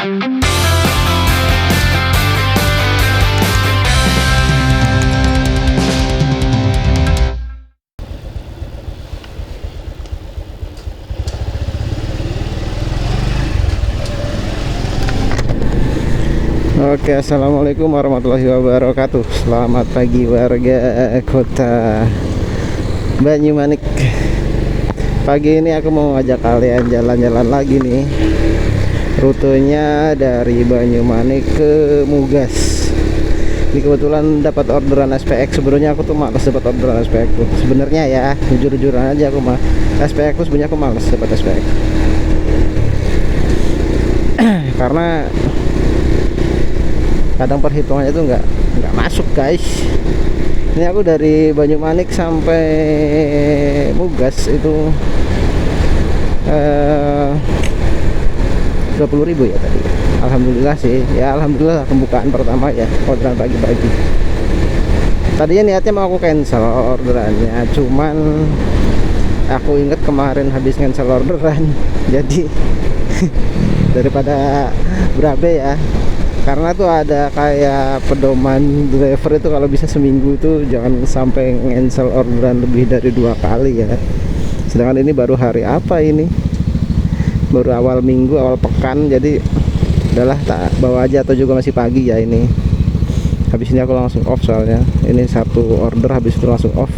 Oke, assalamualaikum warahmatullahi wabarakatuh. Selamat pagi warga kota Banyumanik. Pagi ini aku mau ngajak kalian jalan-jalan lagi nih. Rutenya dari Banyumanik ke Mugas. Ini kebetulan dapat orderan SPX. Sebenarnya aku tuh malas dapat orderan SPX tuh. Sebenarnya ya, jujur-jujuran aja aku mah. SPX tuh sebenarnya aku malas dapat SPX. Karena kadang perhitungannya itu nggak masuk, guys. Ini aku dari Banyumanik sampai Mugas itu 20.000 ya tadi. Alhamdulillah sih ya, alhamdulillah pembukaan pertama ya, orderan pagi-pagi. Tadinya niatnya mau aku cancel orderannya, cuman aku inget kemarin habis cancel orderan jadi daripada berabe ya. Karena tuh ada kayak pedoman driver itu kalau bisa seminggu itu jangan sampai cancel orderan lebih dari 2 kali ya. Sedangkan ini baru hari apa ini? Baru awal minggu, awal pekan, jadi udahlah tak bawa aja, atau juga masih pagi ya ini. Habis ini aku langsung off soalnya. Ini satu order habis itu langsung off.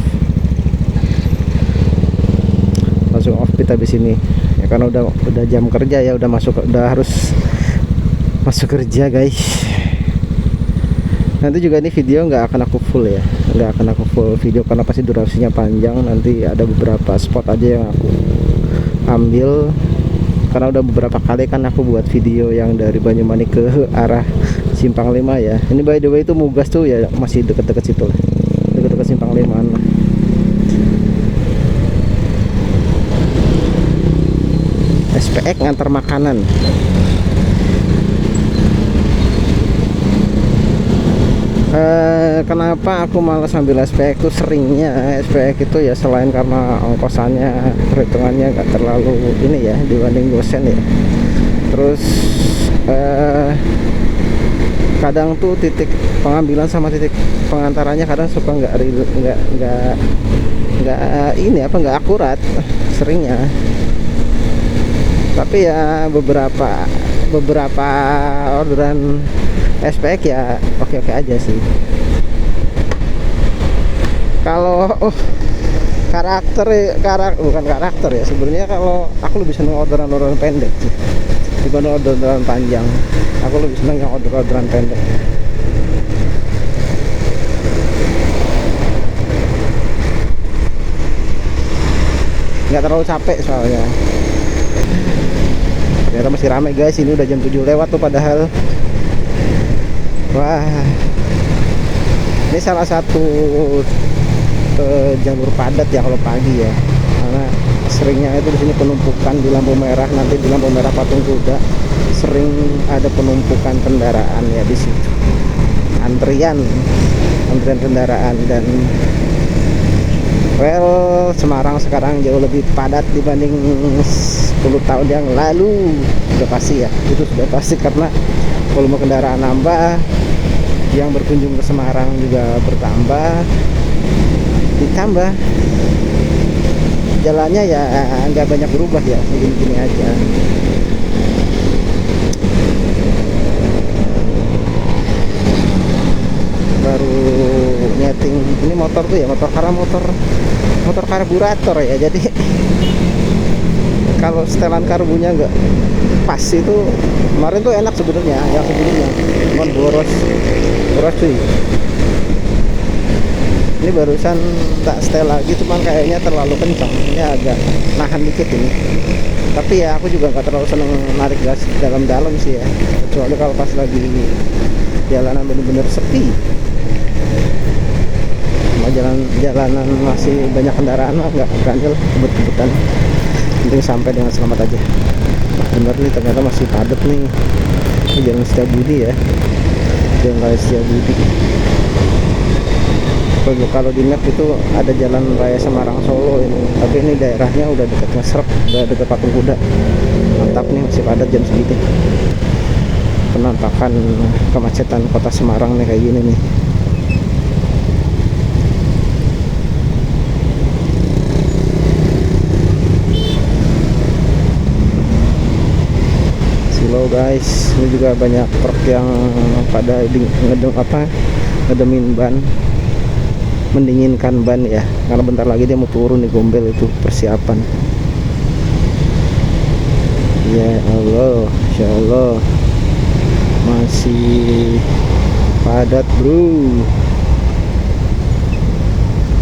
Langsung off kita habis ini. Ya karena udah jam kerja ya, udah harus masuk kerja, guys. Nanti juga ini video nggak akan aku full ya, nggak akan aku full video karena pasti durasinya panjang. Nanti ada beberapa spot aja yang aku ambil karena udah beberapa kali kan aku buat video yang dari Banyumanik ke arah Simpang 5 ya. Ini by the way itu Mugas tuh ya, masih deket-deket situ lah, deket-deket Simpang 5-an lah. SPX ngantar makanan. Kenapa aku malas ambil SPX itu? Seringnya SPX itu ya selain karena ongkosannya, perhitungannya nggak terlalu ini ya dibanding gosen ya. Terus kadang tuh titik pengambilan sama titik pengantarannya kadang suka nggak nggak akurat seringnya. Tapi ya beberapa orderan SPX ya oke-oke aja sih. Kalau bukan karakter ya, sebenarnya kalau aku lebih seneng orderan pendek sih dibanding orderan panjang. Aku lebih seneng yang orderan pendek. Nggak terlalu capek soalnya. Ternyata masih ramai, guys. Ini udah jam 7 lewat tuh padahal. Wah, ini salah satu jalur padat ya kalau pagi ya, karena seringnya itu di sini penumpukan di lampu merah. Nanti di lampu merah Patung Kuda sering ada penumpukan kendaraan ya di situ, antrian kendaraan. Dan Semarang sekarang jauh lebih padat dibanding 10 tahun yang lalu, sudah pasti ya, itu sudah pasti karena volume kendaraan nambah, yang berkunjung ke Semarang juga bertambah, ditambah jalannya ya nggak banyak berubah ya, gini-gini aja. Baru nyeting ini motor tuh ya, motor karburator ya, jadi kalau setelan karbunya nggak pas itu. Kemarin tuh enak sebenarnya, yang sebelumnya cuman boros cuy. Ini barusan tak setel lagi, cuman kayaknya terlalu kencang, ini agak nahan dikit ini. Tapi ya aku juga nggak terlalu seneng narik gas dalam-dalam sih ya, kecuali kalau pas lagi jalanan bener-bener sepi. Jalanan masih banyak kendaraan mah nggak ganjil, kebut-kebutan. Penting sampai dengan selamat aja. Bener nih, ternyata masih padat nih. Ini jalan Setiabudi ya, jalan raya Setiabudi. Kalau di map itu ada jalan raya Semarang Solo ini, tapi ini daerahnya udah dekat Ngesrek, udah dekat Patung Kuda. Mantap nih, masih padat jam segitu. penampakan kemacetan kota Semarang nih kayak gini nih. Slow guys, ini juga banyak truk yang pada ngedemin ban, mendinginkan ban ya, karena bentar lagi dia mau turun nih Gombel, itu persiapan. Ya Allah, Insya Allah masih padat bro.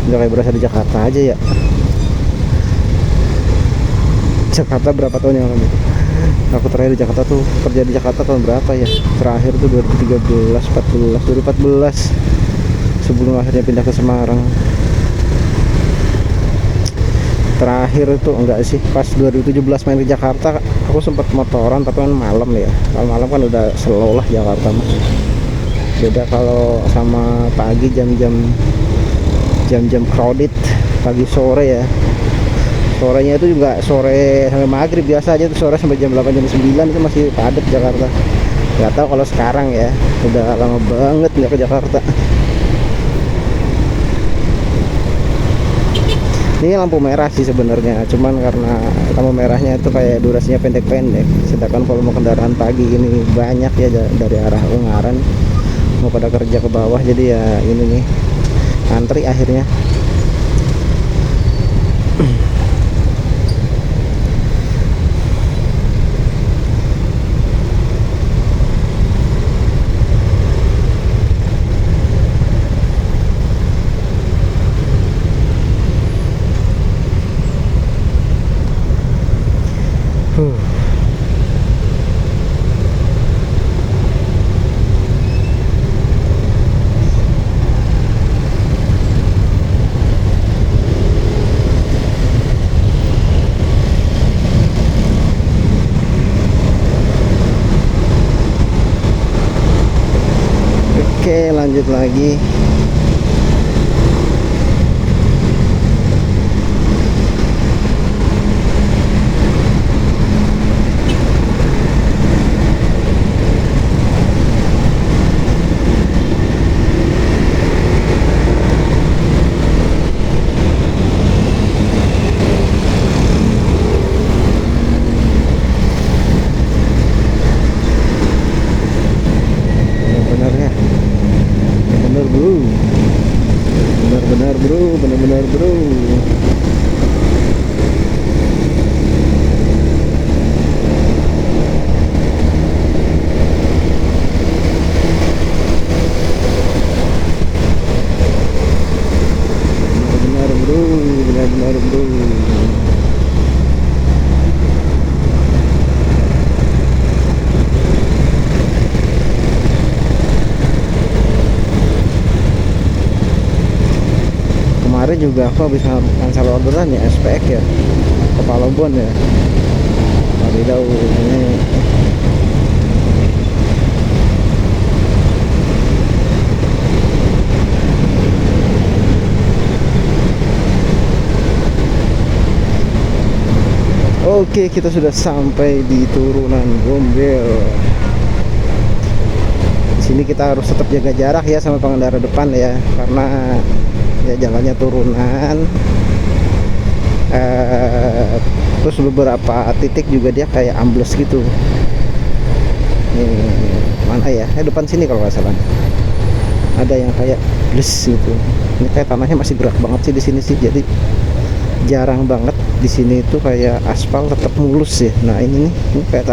Udah kayak berasa di Jakarta aja ya. Jakarta berapa tahun yang lalu? Aku terakhir di Jakarta tuh, kerja di Jakarta tahun berapa ya? Terakhir tuh 2013, 2014 sebelum akhirnya pindah ke Semarang. Terakhir itu enggak sih, pas 2017 main ke Jakarta aku sempat motoran tapi kan malam ya. Kalau malam kan udah slow lah Jakarta mah. Beda kalau sama pagi, jam-jam crowded, pagi sore ya. Sorenya itu juga sore sampai maghrib biasa aja tuh, sore sampai jam 8 jam 9 itu masih padat Jakarta. Nggak tahu kalau sekarang ya, udah lama banget nggak ke Jakarta. Ini lampu merah sih sebenarnya, cuman karena lampu merahnya itu kayak durasinya pendek-pendek, sedangkan volume kendaraan pagi ini banyak ya dari arah Ungaran mau pada kerja ke bawah, jadi ya ini nih antri akhirnya. Oke, lanjut lagi. Benar bro, benar-benar bro. Benar bro, benar-benar bro. Kemarin juga aku habis cancel orderan ya, SPX ya, ke Palombon ya. Wadidaw, ini oke, kita sudah sampai di turunan Gombel. Di sini kita harus tetap jaga jarak ya sama pengendara depan ya, karena ya jalannya turunan. Terus beberapa titik juga dia kayak ambles gitu. Mana ya? Depan sini kalau nggak salah. Ada yang kayak bles gitu. Ini kayak tanahnya masih gerak banget sih di sini sih. Jadi jarang banget di sini itu kayak aspal tetap mulus ya. Nah ini nih, ini kayak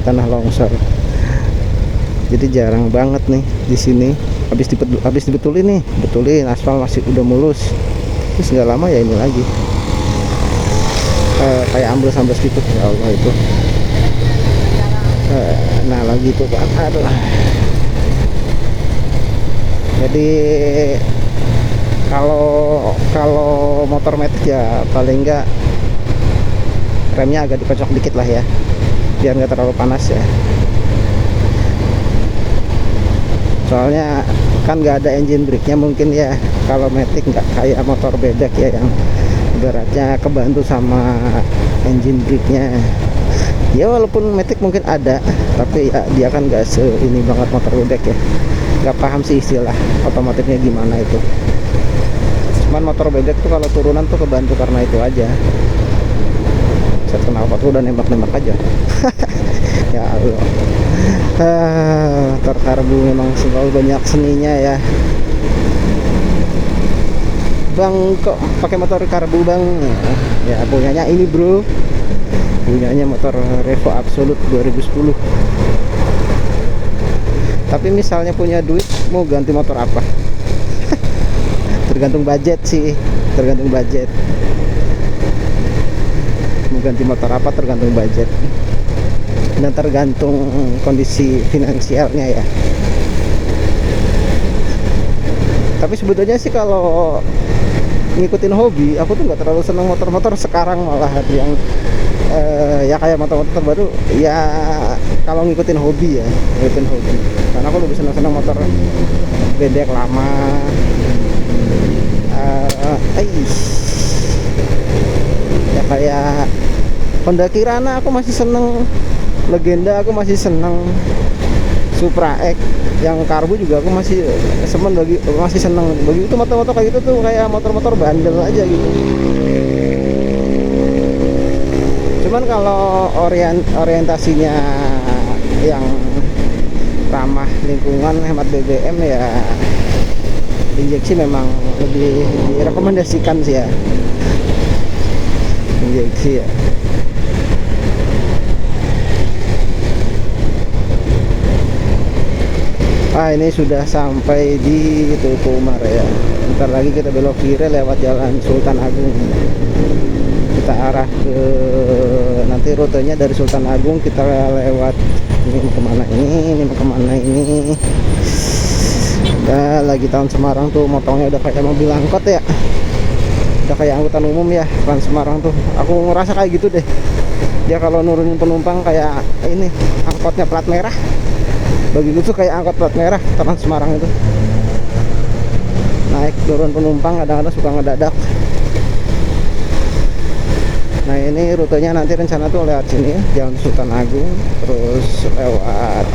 tanah longsor. Jadi jarang banget nih di sini. Habis dibetulin aspal masih udah mulus. Terus nggak lama ya ini lagi kayak ambles gitu. Ya Allah itu. Nah lagi tuh Pak, aduh. Jadi kalau motor metik ya paling enggak remnya agak dikocok dikit lah ya, biar nggak terlalu panas ya. Soalnya kan nggak ada engine brake-nya mungkin ya, kalau metik nggak kayak motor bebek ya yang ibaratnya kebantu sama engine brake-nya. Ya walaupun Matic mungkin ada, tapi ya dia kan gak ini banget motor bebek ya, gak paham sih istilah otomotifnya gimana itu. Cuman motor bebek tuh kalau turunan tuh kebantu karena itu aja. Saya kenal tuh udah nembak-nembak aja. Ya Allah, motor karbu memang selalu banyak seninya ya. Bang kok pakai motor karbu bang? Ya punyanya ini bro, punyanya motor Revo Absolute 2010. Tapi misalnya punya duit mau ganti motor apa? Tergantung budget sih, tergantung budget. Mau ganti motor apa tergantung budget dan tergantung kondisi finansialnya ya. Tapi sebetulnya sih kalau ngikutin hobi, aku tuh nggak terlalu seneng motor-motor sekarang, malah yang ya kayak motor-motor terbaru ya. Kalau ngikutin hobi ya, ngikutin hobi, karena aku lebih seneng motor bebek lama. Ya kayak Honda Kirana aku masih seneng, Legenda aku masih seneng, Supra X yang karbu juga aku masih masih seneng. Begitu motor-motor kayak gitu tuh kayak motor-motor bandel aja gitu. Cuman kalau orientasinya yang ramah lingkungan, hemat BBM ya, injeksi memang lebih direkomendasikan sih ya, injeksi ya. Ini sudah sampai di Tuku Umar ya. Bentar lagi kita belok kiri lewat Jalan Sultan Agung. Kita arah ke, nanti rutenya dari Sultan Agung kita lewat ini kemana ini kemana ini. Udah lagi tahun Semarang tuh, motongnya udah kayak mobil angkot ya, udah kayak angkutan umum ya Trans Semarang tuh. Aku ngerasa kayak gitu deh, dia kalau nurunin penumpang kayak ini angkotnya plat merah. Bagiku tuh kayak angkot plat merah Trans Semarang itu, naik turun penumpang kadang-kadang suka ngedadak. Nah ini rutenya nanti rencana tuh lewat sini Jalan Sultan Agung, terus lewat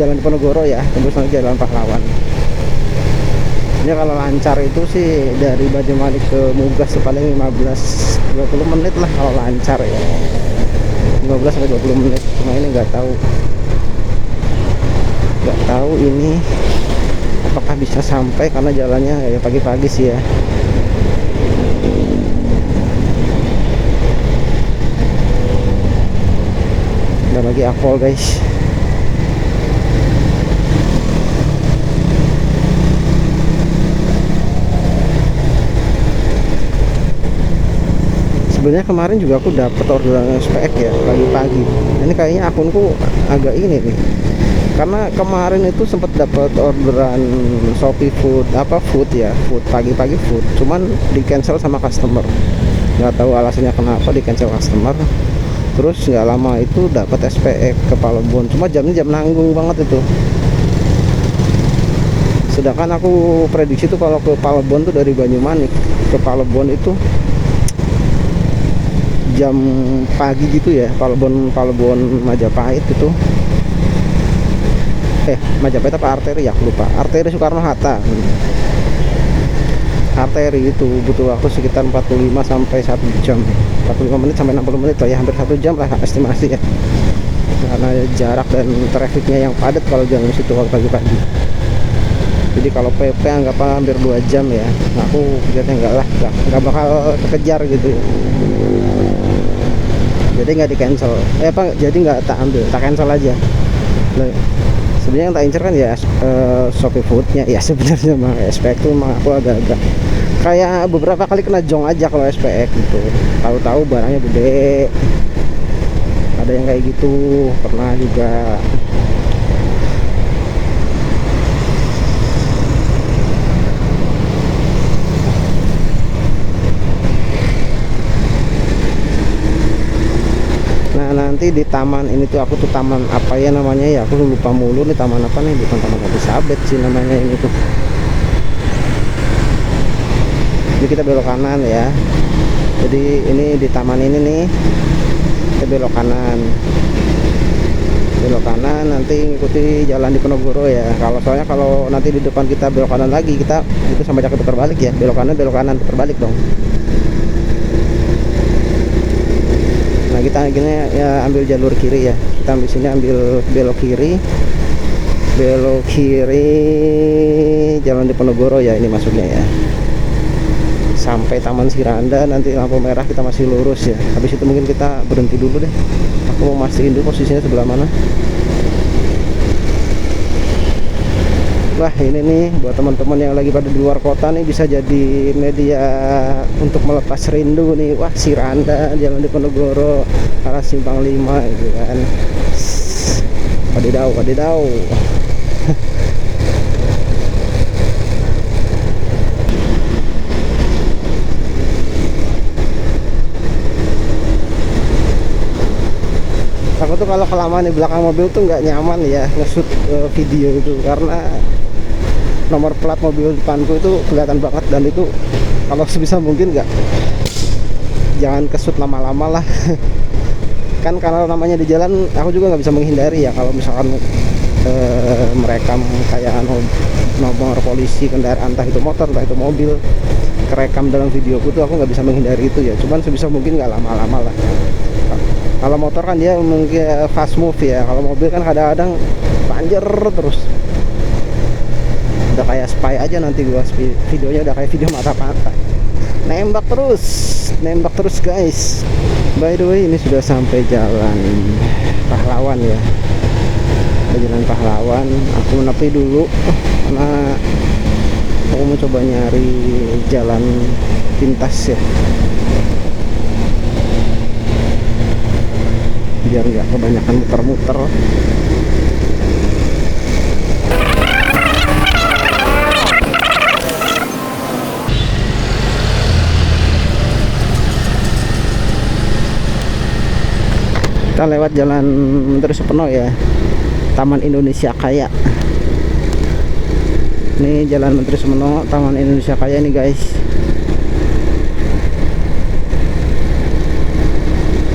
Jalan Diponegoro ya, terus nanti Jalan Pahlawan. Ini kalau lancar itu sih dari Banyumanik ke Mugas paling 15-20 menit lah kalau lancar ya, 15-20 menit. Cuma ini nggak tahu ini apakah bisa sampai karena jalannya ya pagi-pagi sih ya. Udah lagi akpol guys. Sebenarnya kemarin juga aku dapat orderan SPX ya pagi-pagi. Ini kayaknya akunku agak ini nih, karena kemarin itu sempat dapat orderan Shopee food pagi-pagi food, cuman di cancel sama customer. Nggak tahu alasannya kenapa di cancel customer. Terus nggak lama itu dapat SPX ke Palembon, cuma jamnya jam nanggung banget itu. Sedangkan aku prediksi tuh kalau ke Palembon tuh dari Banyumanik ke Palembon itu jam pagi gitu ya. Palembon Majapahit itu Majapahit apa Arteri ya, aku lupa. Arteri Soekarno Hatta. Arteri itu butuh waktu sekitar 45 sampai 1 jam, 45 menit sampai 60 menit lah ya, hampir 1 jam lah estimasi ya, karena jarak dan trafiknya yang padat kalau jalan situ kalau pagi-pagi. Jadi kalau PP anggap hampir 2 jam ya. Nah, aku pikirnya nggak bakal kekejar gitu ya. Jadi nggak di cancel, jadi nggak tak ambil, tak cancel aja. Nah, sebenarnya yang tak incer kan ya Shopee Foodnya ya. Sebenarnya mah SPX tuh emang aku agak-agak kayak beberapa kali kena jong aja kalau SPX gitu. Tahu-tahu barangnya gede, ada yang kayak gitu pernah juga. Nanti di taman ini tuh aku tuh taman apa ya namanya ya, aku lupa mulu nih taman apa nih, bukan Taman Elizabeth sih namanya ini tuh. Ini kita belok kanan ya, Jadi ini di taman ini nih, kita belok kanan. Belok kanan nanti ngikuti jalan Diponegoro ya. Soalnya kalau nanti di depan kita belok kanan lagi, kita itu sama aja putar balik ya. Belok kanan putar balik dong. Nah, kita gini ya, ambil jalur kiri ya. Kita ambil sini, ambil belok kiri. Belok kiri jalan Diponegoro ya, ini masuknya ya. Sampai Taman Siranda, nanti lampu merah kita masih lurus ya. Habis itu mungkin kita berhenti dulu deh. Aku mau mastiin dulu posisinya sebelah mana. Wah, ini nih buat teman-teman yang lagi pada di luar kota nih, bisa jadi media untuk melepas rindu nih. Wah, Siranda, jalan Diponegoro, arah Simpang 5 gitu kan. Wadidaw, wadidaw. Aku tuh kalau kelamaan di belakang mobil tuh nggak nyaman ya nge-shoot video itu, karena nomor plat mobil depanku itu kelihatan banget. Dan itu kalau sebisa mungkin jangan ke-shoot lama-lama lah. Kan kalau namanya di jalan, aku juga nggak bisa menghindari ya kalau misalkan merekam kayak nomor polisi kendaraan, entah itu motor entah itu mobil, kerekam dalam videoku tuh aku nggak bisa menghindari itu ya. Cuman sebisa mungkin nggak lama-lama lah. Kalau motor kan dia mungkin fast move ya. Kalau mobil kan kadang-kadang panjer terus. Udah kayak spy aja nanti gua, videonya udah kayak video mata-mata. Nembak terus guys. By the way, ini sudah sampai jalan Pahlawan ya. Jalan Pahlawan. Aku menepi dulu karena aku mau coba nyari jalan pintas ya, biar nggak kebanyakan muter-muter. Kita lewat jalan Menteri Supono ya, Taman Indonesia Kaya. Ini jalan Menteri Supono, Taman Indonesia Kaya ini guys.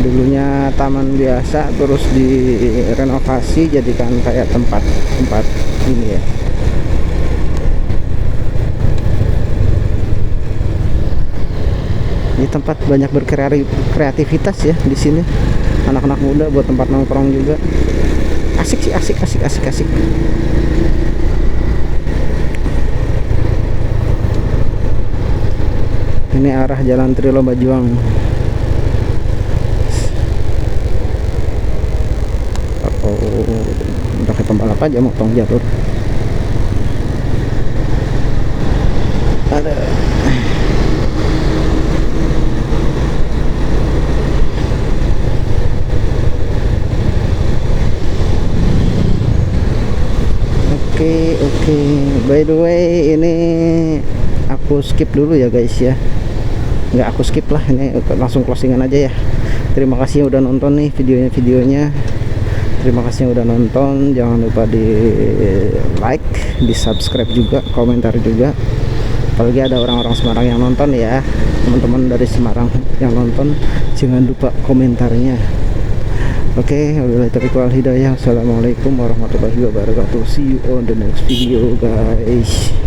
Dulunya taman biasa, terus direnovasi jadikan kayak tempat ini ya. Ini tempat banyak berkreativitas ya di sini. Anak-anak muda buat tempat nongkrong juga. Asik sih, asik. Ini arah Jalan Trilomba Juang. Udah kayak pembalap aja motong jalur. Ada. Oke. By the way, ini aku skip dulu ya guys ya. Nggak aku skip lah, ini langsung closingan aja ya. Terima kasih yang udah nonton nih videonya. Terima kasih yang udah nonton. Jangan lupa di like, di subscribe juga, komentar juga. Apalagi ada orang-orang Semarang yang nonton ya. Teman-teman dari Semarang yang nonton, jangan lupa komentarnya. Oke, wabillahi taufiq wal hidayah. Assalamualaikum warahmatullahi wabarakatuh. See you on the next video guys.